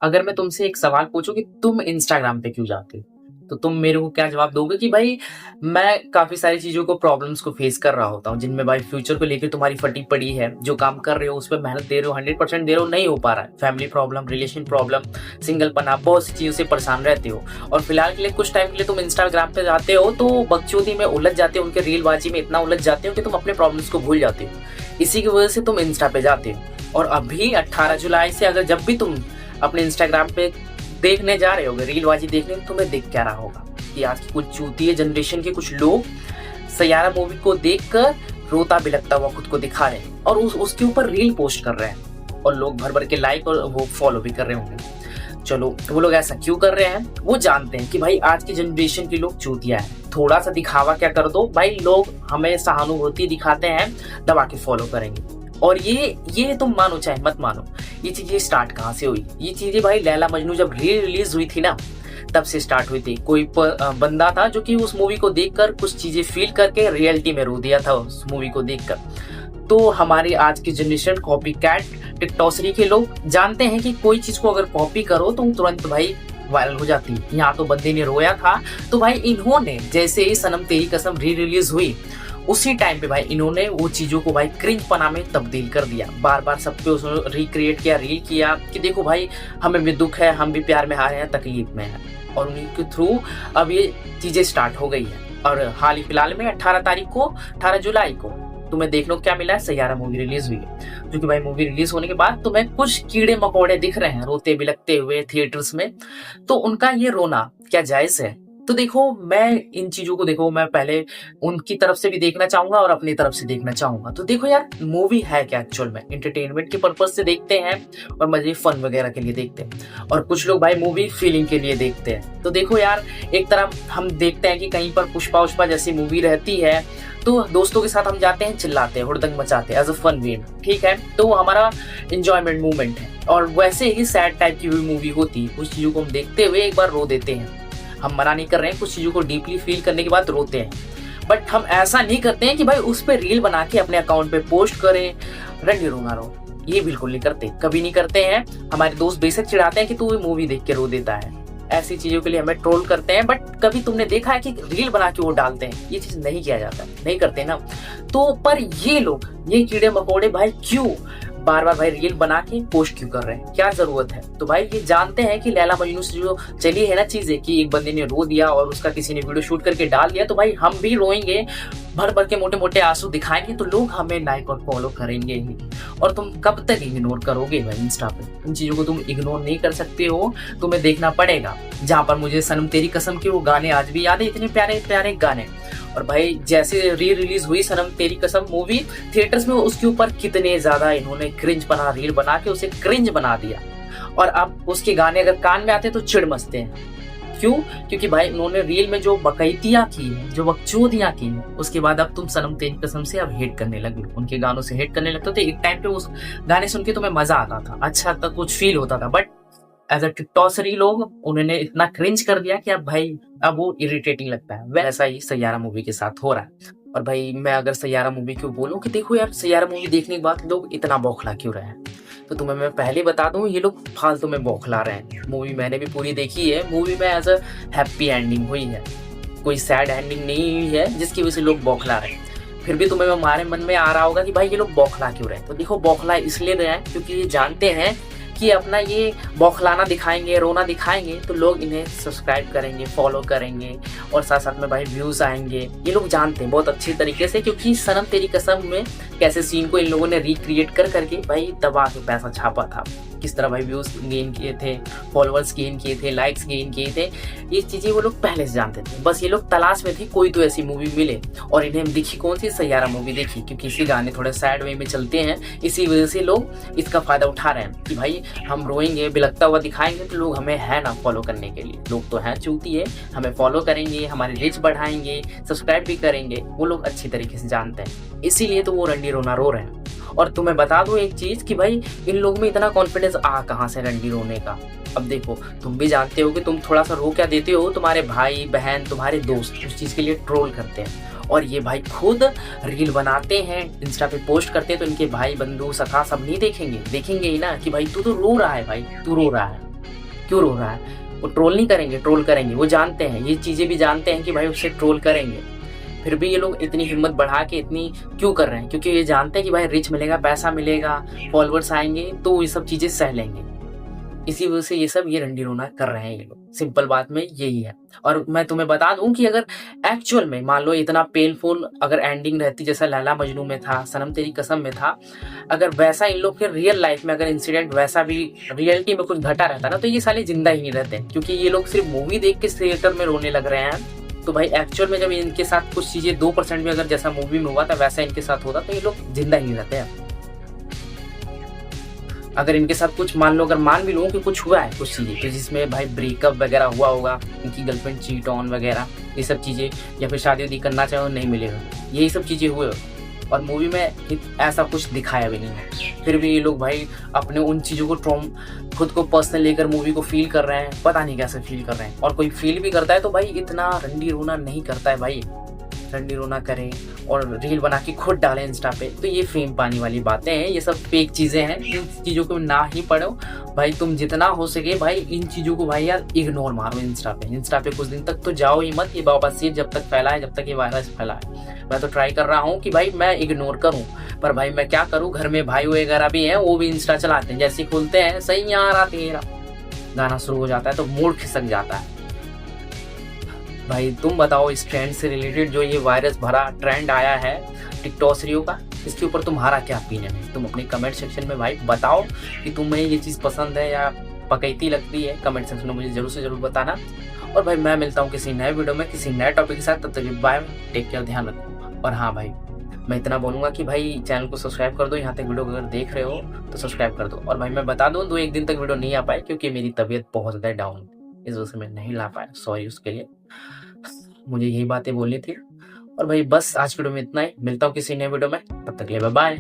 अगर मैं तुमसे एक सवाल पूछूं कि तुम इंस्टाग्राम पे क्यों जाते हो, तो तुम मेरे को क्या जवाब दोगे कि भाई मैं काफ़ी सारी चीज़ों को प्रॉब्लम्स को फेस कर रहा होता हूँ, जिनमें भाई फ्यूचर को लेकर तुम्हारी फटी पड़ी है, जो काम कर रहे हो उस पर मेहनत दे रहे हो, 100% दे रहे हो, नहीं हो पा रहा है, फैमिली प्रॉब्लम, रिलेशन प्रॉब्लम, सिंगलपना, बहुत सी चीज़ों से परेशान रहते हो, और फिलहाल के लिए कुछ टाइम के लिए तुम इंस्टाग्राम पे जाते हो तो बकचोदी में उलझ जाते हो, उनके रीलबाजी में इतना उलझ जाते हो कि तुम अपने प्रॉब्लम्स को भूल जाते हो। इसी की वजह से तुम इंस्टा पे जाते हो। और अभी 18 जुलाई से अगर जब भी तुम अपने इंस्टाग्राम पे देखने जा रहे होगे, रीलबाजी देखने, तो तुम्हें दिख क्या रहा होगा कि आज की कुछ चूतिए जनरेशन के कुछ लोग सैयारा मूवी को देखकर रोता बिलखता हुआ खुद को दिखा रहे हैं और उसके ऊपर रील पोस्ट कर रहे हैं, और लोग भर भर के लाइक और वो फॉलो भी कर रहे होंगे। चलो, वो लोग ऐसा क्यों कर रहे हैं? वो जानते हैं कि भाई आज की जनरेशन के लोग चूतिया है, थोड़ा सा दिखावा क्या कर दो भाई, लोग हमें सहानुभूति दिखाते हैं, दबा के फॉलो करेंगे। और ये तुम मानो चाहे मत मानो, ये चीजें स्टार्ट कहाँ से हुई? ये चीजें भाई लैला मजनू जब री रिलीज हुई थी ना, तब से स्टार्ट हुई थी। कोई बंदा था जो कि उस मूवी को देखकर कुछ चीजें फील करके रियलिटी में रो दिया था उस मूवी को देखकर। तो हमारी आज की जनरेशन कॉपी कैट टिकटॉसरी के लोग जानते हैं कि कोई चीज को अगर कॉपी करो तो तुरंत भाई वायरल हो जाती है। यहाँ तो बंदे ने रोया था, तो भाई इन्होंने जैसे ही सनम तेरी कसम री रिलीज हुई, उसी टाइम पे भाई इन्होंने वो चीजों को भाई क्रिंज पना में तब्दील कर दिया। बार बार सब पे उसने रिक्रिएट किया, रील किया कि देखो भाई हमें भी दुख है, हम भी प्यार में हारे हैं, तकलीफ में है, और उन्हीं के थ्रू अब ये चीजें स्टार्ट हो गई है। और हाल ही फिलहाल में 18 जुलाई को तुम्हें देखने को क्या मिला है, सैयारा मूवी रिलीज हुई है। क्योंकि भाई मूवी रिलीज होने के बाद तुम्हें कुछ कीड़े मकोड़े दिख रहे हैं रोते बिलखते हुए थिएटर्स में, तो उनका ये रोना क्या जायज है? तो देखो, मैं इन चीजों को देखो, मैं पहले उनकी तरफ से भी देखना चाहूंगा और अपनी तरफ से देखना चाहूंगा। तो देखो यार, मूवी है क्या एक्चुअल में? एंटरटेनमेंट के पर्पज से देखते हैं और मजे फन वगैरह के लिए देखते हैं, और कुछ लोग भाई मूवी फीलिंग के लिए देखते हैं। तो देखो यार, एक तरफ हम देखते हैं कि कहीं पर पुष्पा उष्पा जैसी मूवी रहती है तो दोस्तों के साथ हम जाते हैं, चिल्लाते हैं, हुड़दंग मचाते हैं एज अ फन वे, ठीक है, तो हमारा इंजॉयमेंट मूवमेंट है। और वैसे ही सैड टाइप की भी मूवी होती है, उस चीजों को हम देखते हुए एक बार रो देते हैं। हम मना नहीं कर रहे हैं, कुछ चीजों को डीपली फील करने के बाद रोते हैं, बट हम ऐसा नहीं करते हैं कि भाई उस पर रील बना के अपने अकाउंट पे पोस्ट करें, रंडी रो ना रो। ये बिल्कुल नहीं करते, कभी नहीं करते हैं। हमारे दोस्त बेशक चिढ़ाते हैं कि तू मूवी देख के रो देता है, ऐसी चीजों के लिए हमें ट्रोल करते हैं, बट कभी तुमने देखा है कि रील बना के वो डालते हैं? ये चीज नहीं किया जाता, नहीं करते ना। तो पर ये लोग, ये कीड़े मकोड़े भाई क्यों बार बार भाई रील बना के पोस्ट क्यों कर रहे हैं? क्या जरूरत है? तो भाई ये जानते हैं कि लैला मजनू से जो चली है ना चीजें, कि एक बंदे ने रो दिया और उसका किसी ने वीडियो शूट करके डाल दिया, तो भाई हम भी रोएंगे, भर भर के मोटे मोटे आंसू दिखाएंगे, तो लोग हमें लाइक और फॉलो करेंगे ही। और तुम कब तक इग्नोर करोगे भाई इंस्टा पे? उन चीजों को तुम इग्नोर नहीं कर सकते हो, तुम्हें देखना पड़ेगा। जहाँ पर मुझे सनम तेरी कसम के वो गाने आज भी याद है, इतने प्यारे प्यारे गाने। और भाई जैसे री रिलीज हुई सनम तेरी कसम मूवी थिएटर्स में, उसके ऊपर कितने ज्यादा इन्होंने क्रिंज बना, रील बना के उसे क्रिंज बना दिया। और अब उसके गाने अगर कान में आते तो चिढ़ मचते हैं। क्यों? क्योंकि भाई उन्होंने रील में जो बकैतियां की है, जो बकचोदियां की है, उसके बाद अब तुम सनम तेरी कसम से अब हेट करने लगे, उनके गानों से हेट करने लगते थे। एक टाइम पे उस गाने सुन के तुम्हें मजा आता था, अच्छा तक कुछ फील होता था, बट एज अ टिकटॉसरी लोग उन्होंने इतना क्रिंज कर दिया कि अब भाई अब वो इरिटेटिंग लगता है। वैसा ही सैयारा मूवी के साथ हो रहा है। और भाई मैं अगर सैयारा मूवी क्यों बोलूं कि देखो यार, सैयारा मूवी देखने के बाद लोग इतना बौखला क्यों रहे हैं, तो तुम्हें मैं पहले बता दूं, ये लोग फालतू में बौखला रहे हैं। मूवी मैंने भी पूरी देखी है, मूवी में एज अ हैप्पी एंडिंग हुई है, कोई सैड एंडिंग नहीं हुई है जिसकी वजह से लोग बौखला रहे हैं। फिर भी तुम्हें हमारे मन में आ रहा होगा कि भाई ये लोग बौखला क्यों रहे हैं? तो देखो, बौखला इसलिए रहे हैं क्योंकि ये जानते हैं कि अपना ये बौखलाना दिखाएंगे, रोना दिखाएंगे, तो लोग इन्हें सब्सक्राइब करेंगे, फॉलो करेंगे, और साथ साथ में भाई व्यूज आएंगे। ये लोग जानते हैं बहुत अच्छी तरीके से, क्योंकि सनम तेरी कसम में कैसे सीन को इन लोगों ने रिक्रिएट कर करके भाई दबा के पैसा छापा था, किस तरह भाई व्यूज गेन किए थे, फॉलोअर्स गेन किए थे, लाइक्स गेन किए थे, ये चीजें वो लोग पहले से जानते थे। बस ये लोग तलाश में थे कोई तो ऐसी मूवी मिले, और इन्हें दिखी कौन सी? सैयारा मूवी देखी, क्योंकि इसी गाने थोड़े सैड वे में चलते हैं, इसी वजह से लोग इसका फायदा उठा रहे हैं कि भाई हम रोएंगे, बिलखता हुआ दिखाएंगे, तो लोग हमें है ना फॉलो करने के लिए। लोग तो हैं चूती है, हमें फॉलो करेंगे, हमारी रीच बढ़ाएंगे, सब्सक्राइब भी करेंगे, वो लोग अच्छी तरीके से जानते हैं, इसीलिए तो वो रंडी रोना रो रहे हैं। और तुम्हें बता दूं एक चीज कि भाई इन लोग में इतना कॉन्फिडेंस आ कहां से रंडी रोने का? अब देखो, तुम भी जानते हो कि तुम थोड़ा सा रो क्या देते हो, तुम्हारे भाई बहन, तुम्हारे दोस्त उस चीज के लिए ट्रोल करते हैं, और ये भाई खुद रील बनाते हैं, इंस्टा पे पोस्ट करते हैं, तो इनके भाई बंधु सखा सब नहीं देखेंगे ही ना कि भाई तू तो रो रहा है, भाई तू रो रहा है। क्यों रो रहा है? वो ट्रोल नहीं करेंगे? ट्रोल करेंगे, वो जानते हैं, ये चीज़ें भी जानते हैं कि भाई उससे ट्रोल करेंगे। फिर भी ये लोग इतनी हिम्मत बढ़ा के इतनी क्यों कर रहे हैं? क्योंकि ये जानते हैं कि भाई रिच मिलेगा, पैसा मिलेगा, फॉलोअर्स आएँगे, तो ये सब चीज़ें सह लेंगे। इसी वजह से ये सब ये रंडी रोना कर रहे हैं ये लोग। सिंपल बात में यही है। और मैं तुम्हें बता दूँ कि अगर एक्चुअल में मान लो इतना पेनफुल अगर एंडिंग रहती जैसा लैला मजनू में था, सनम तेरी कसम में था, अगर वैसा इन लोग के रियल लाइफ में अगर इंसिडेंट वैसा भी रियलिटी में कुछ घटा रहता ना, तो ये साले जिंदा ही नहीं रहते। क्योंकि ये लोग सिर्फ मूवी देख के थिएटर में रोने लग रहे हैं। तो भाई एक्चुअल में जब इनके साथ कुछ चीजें 2% भी अगर जैसा मूवी में हुआ था वैसा इनके साथ होता, तो ये लोग जिंदा ही नहीं रहते हैं। अगर इनके साथ कुछ मान लो, अगर मान भी लो कि कुछ हुआ है कुछ चीज़ें तो जिसमें भाई ब्रेकअप वगैरह हुआ होगा, इनकी गर्लफ्रेंड चीट ऑन वगैरह ये सब चीज़ें, या फिर शादी वादी करना चाहे नहीं मिलेगा, यही सब चीज़ें हुए और मूवी में ऐसा कुछ दिखाया भी नहीं है। फिर भी ये लोग भाई अपने उन चीज़ों को खुद को पर्सनल लेकर मूवी को फील कर रहे हैं, पता नहीं कैसे फील कर रहे हैं। और कोई फील भी करता है तो भाई इतना रंडी रोना नहीं करता है भाई। रंडी रोना करें और रील बना के खुद डालें इंस्टा पे, तो ये फेम पाने वाली बातें हैं, ये सब फेक चीज़ें हैं। इन चीज़ों को ना ही पढ़ो भाई। तुम जितना हो सके भाई इन चीज़ों को भाई यार इग्नोर मारो। इंस्टा पे कुछ दिन तक तो जाओ ही मत, ये वापस जब तक फैला है, जब तक ये वायरस फैला है। मैं तो ट्राई कर रहा हूँ कि भाई मैं इग्नोर करूँ, पर भाई मैं क्या करूँ, घर में भाई वगैरह भी हैं, वो भी इंस्टा चलाते हैं। जैसे खुलते हैं सही यार तेरा गाना शुरू हो जाता है तो मूड खिसक जाता है। भाई तुम बताओ इस ट्रेंड से रिलेटेड जो ये वायरस भरा ट्रेंड आया है टिकटॉसरियों का, इसके ऊपर तुम्हारा क्या ओपिनियन है? तुम अपने कमेंट सेक्शन में भाई बताओ कि तुम्हें ये चीज़ पसंद है या पकैती लगती है। कमेंट सेक्शन में मुझे जरूर से जरूर बताना। और भाई मैं मिलता हूँ किसी नए वीडियो में किसी नए टॉपिक के साथ। तब तक बाय, टेक केयर, ध्यान रखो। और हाँ भाई मैं इतना बोलूँगा कि भाई चैनल को सब्सक्राइब कर दो। यहाँ तक वीडियो अगर देख रहे हो तो सब्सक्राइब कर दो। और भाई मैं बता दूँ 2-1 दिन तक वीडियो नहीं आ पाए क्योंकि मेरी तबीयत बहुत ज़्यादा डाउन, इस वजह से मैं नहीं ला पाया, सॉरी उसके लिए। मुझे यही बातें बोलनी थी। और भाई बस आज वीडियो में इतना ही। मिलता हूँ किसी नए वीडियो में, तब तक के लिए बाय बाय।